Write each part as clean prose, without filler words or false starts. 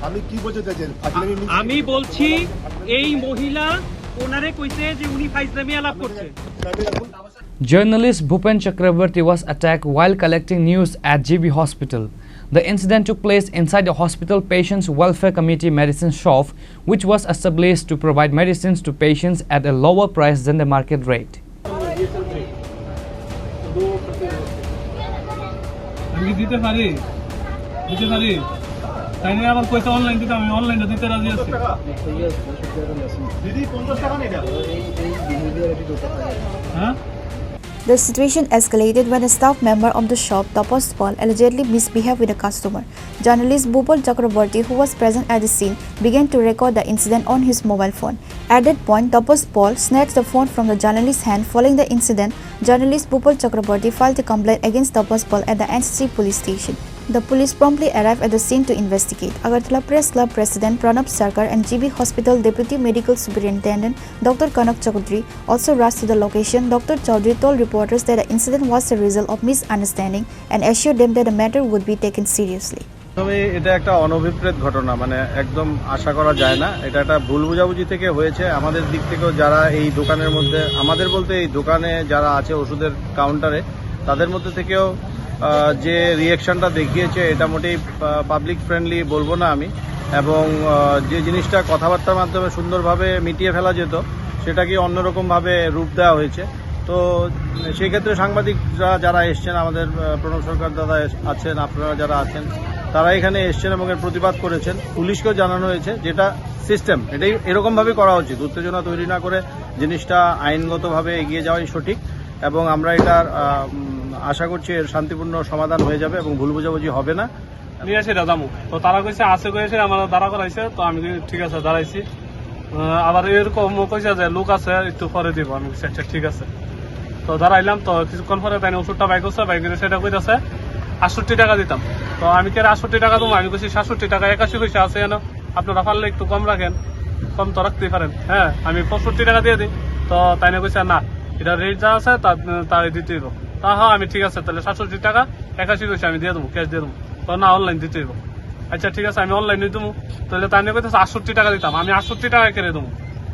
আমি কি বলতে চাইছেন? আমি বলছি এই মহিলা ওনারে কইছে যে উনি ফাইজলামি আলাপ করছে। Journalist Bhupen Chakrabarti was attacked while collecting news at GB Hospital. The incident took place inside the hospital Patients Welfare Committee medicine shop, which was established to provide medicines to patients at a lower price than the market rate. আমি দিতে পারি তাই নিয়ে আবার কইছে online দিতে, আমি অনলাইনে দিতে রাজি আছি। দিদি 50 টাকা নেই হ্যাঁ The situation escalated when a staff member of the shop, Tapas Paul, allegedly misbehaved with a customer. Journalist Bhupal Chakrabarti, who was present at the scene, began to record the incident on his mobile phone. At that point, Tapas Paul snatched the phone from the journalist's hand. Following the incident, journalist Bhupal Chakrabarti filed a complaint against Tapas Paul at the NCC police station. The police promptly arrived at the scene to investigate. Agartala Press Club President Pranab Sarkar and GB Hospital Deputy Medical Superintendent Dr. Kanak Chaudhary also rushed to the location. Dr. Chaudhary told reporters that the incident was a result of misunderstanding and assured them that the matter would be taken seriously. তবে এটা একটা অনভিপ্রেত ঘটনা, মানে একদম আশা করা যায় না। এটা একটা ভুল বোঝাবুঝি থেকে হয়েছে। আমাদের দিক থেকেও যারা এই দোকানের মধ্যে, আমাদের বলতে এই দোকানে যারা আছে ওষুধের কাউন্টারে, তাদের মধ্যে থেকেও যে রিয়াকশনটা দেখিয়েছে এটা মোটেই পাবলিক ফ্রেন্ডলি বলবো না আমি। এবং যে জিনিসটা কথাবার্তার মাধ্যমে সুন্দরভাবে মিটিয়ে ফেলা যেত সেটাকে অন্যরকমভাবে রূপ দেওয়া হয়েছে। তো সেই ক্ষেত্রে সাংবাদিকরা যারা এসছেন, আমাদের প্রণব সরকার দাদা আছেন, আপনারা যারা আছেন, তারা এখানে এসছেন এবং এর প্রতিবাদ করেছেন। পুলিশকেও জানানো হয়েছে, যেটা সিস্টেম এটাই এরকমভাবে করা উচিত। উত্তেজনা তৈরি না করে জিনিসটা আইনগতভাবে এগিয়ে যাওয়াই সঠিক এবং আমরা এটার আশা করছি এর শান্তিপূর্ণ সমাধান হয়ে যাবে এবং ভুল বোঝাবুঝি হবে না। নিয়ে আসে দাদামু, তো তারা কইছে আছে কইছে আমার দাঁড়া করাইছে, তো আমি ঠিক আছে দাঁড়াইছি। আবার এরকম কইছে যে লোক আছে একটু পরে দিব, আমি আচ্ছা ঠিক আছে। তো দাঁড়াইলাম, তো কিছুক্ষণ পরে তাই ওষুধটা বাইক করছে, বাইক করে সেটা কইতেছে 68 টাকা দিতাম। তো আমি কে 68 টাকা দেবো, আমি কইছি 67 টাকা 81 পয়সা আছে কেন, আপনারা পারলে একটু কম রাখেন, কম তো রাখতেই পারেন। হ্যাঁ আমি 65 টাকা দিয়ে দিই। তো তাই না কইছে না, এটা রেট যা আছে তাই দিতে দিব। তা হ্যাঁ আমি ঠিক আছে, তাহলে 67 টাকা 81 পয়সা আমি দিয়ে দেবো, ক্যাশ দিয়ে দেবো। তো না অনলাইন দিতে দিব। আচ্ছা ঠিক আছে আমি অনলাইনে দেবো। তাহলে তাই না কইতেছে 68 টাকা দিতাম, আমি 68 টাকা কেড়ে দেবো।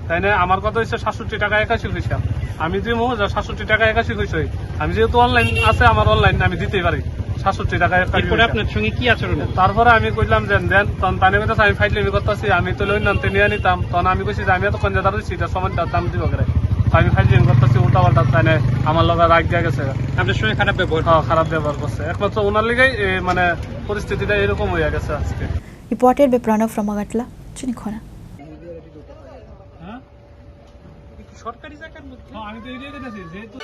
তাই না আমার কথা হচ্ছে 67 টাকা 81 পয়সা আমি দিব, 67 টাকা 81 পয়সা। আমি যেহেতু অনলাইন আছে, আমার অনলাইন আমি দিতেই পারি 67 টাকা 81 পয়সা। আপনার সঙ্গে কি আচরণ? তারপরে আমি কইলাম যে দেন, তখন তাই কইতেছে আমি ফাইটলেমি করতেছি, আমি তো লইনান্তে নিয়ে নিতাম। তখন আমি কইছি যে আমি এতক্ষণ যে দাঁড়াচ্ছি এটা সমানটা দাম দিব করে, আমি ফাইটলেমি করতেছি উল্টা পাল্টা। তাই না আমার লোক রাগ দিয়ে গেছে, আপনার সঙ্গে খারাপ ব্যবহার। হ্যাঁ খারাপ ব্যবহার করছে, একমাত্র ওনার লিগেই মানে পরিস্থিতিটা এরকম হয়ে গেছে আজকে। Reported by Pranav from Agartala, Chinikhona. সরকারি জায়গার মধ্যে আমি তো এটাই দেখেছি যেহেতু